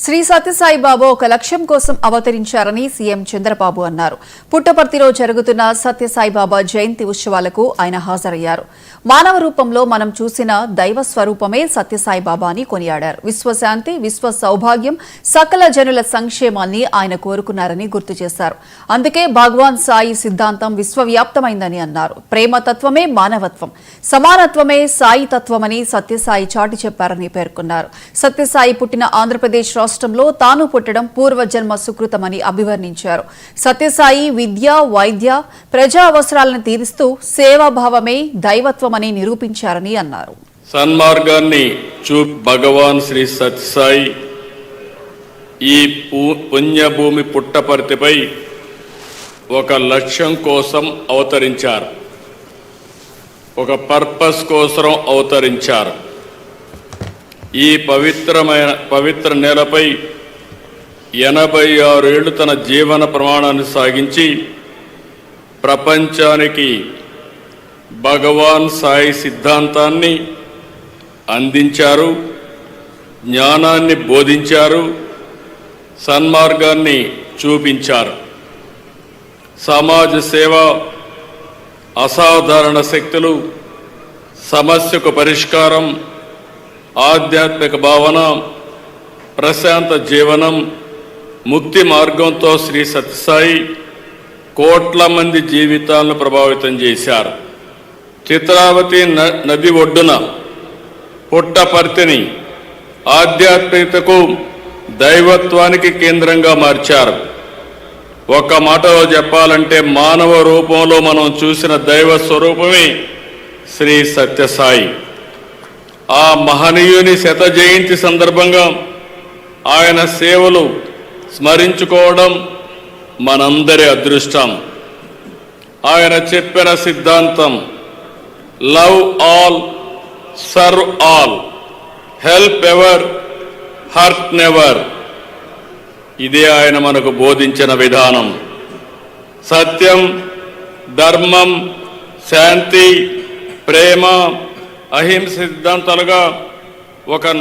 శ్రీ సత్యసాయి బాబా ఒక లక్ష్యం కోసం అవతరించారని సీఎం చంద్రబాబు అన్నారు. పుట్టపర్తిలో జరుగుతున్న సత్యసాయి బాబా జయంతి ఉత్సవాలకు ఆయన హాజరయ్యారు. మానవ రూపంలో మనం చూసిన దైవ స్వరూపమే సత్యసాయి బాబా అని కొనియాడారు. విశ్వశాంతి, విశ్వ సౌభాగ్యం, సకల జనుల సంక్షేమాన్ని ఆయన కోరుకున్నారని గుర్తు చేశారు. అందుకే భగవాన్ సాయి సిద్ధాంతం విశ్వవ్యాప్తమైందని అన్నారు. ప్రేమతత్వమే మానవత్వం, సమానత్వమే సాయి తత్వమని సత్యసాయి చాటి చెప్పారని పేర్కొన్నారు. సత్యసాయి పుట్టిన ఆంధ్రప్రదేశ్ రాష్ట్రంలో తాను పుట్టడం పూర్వజన్మ సుకృతమని అభివర్ణించారు. సత్యసాయి విద్య, వైద్య, ప్రజా అవసరాలను తీరుస్తూ సేవాభావమే దైవత్వమని నిరూపించారని అన్నారు. సన్మార్గాన్ని భగవాన్ శ్రీ సత్యసాయి ఈ పుణ్యభూమి పుట్టపర్తిపై ఒక లక్ష్యం కోసం అవతరించారు. ఒక పర్పస్ కోసం అవతరించారు. ఈ పవిత్ర నేలపై 86 ఏళ్లు తన జీవన ప్రమాణాన్ని సాగించి ప్రపంచానికి భగవాన్ సాయి సిద్ధాంతాన్ని అందించారు, జ్ఞానాన్ని బోధించారు, సన్మార్గాన్ని చూపించారు. సమాజ సేవ, అసాధారణ శక్తులు, సమస్యకు పరిష్కారం, ఆధ్యాత్మిక భావన, ప్రశాంత జీవనం, ముక్తి మార్గంతో శ్రీ సత్యసాయి కోట్ల మంది జీవితాలను ప్రభావితం చేశారు. చిత్రావతి నది ఒడ్డున పుట్టపర్తిని ఆధ్యాత్మికతకు, దైవత్వానికి కేంద్రంగా మార్చారు. ఒక్క మాటలో చెప్పాలంటే మానవ రూపంలో మనం చూసిన దైవ స్వరూపమే శ్రీ సత్యసాయి. ఆ మహనీయుని శత జయంతి సందర్భంగా ఆయన సేవలు స్మరించుకోవడం మనందరి అదృష్టం. ఆయన చెప్పిన సిద్ధాంతం love all, serve all, help ever, hurt never. ఇదే ఆయన మనకు బోధించిన విధానం. సత్యం, ధర్మం, శాంతి, ప్రేమ, అహింస సిద్ధాంతాలుగా ఒక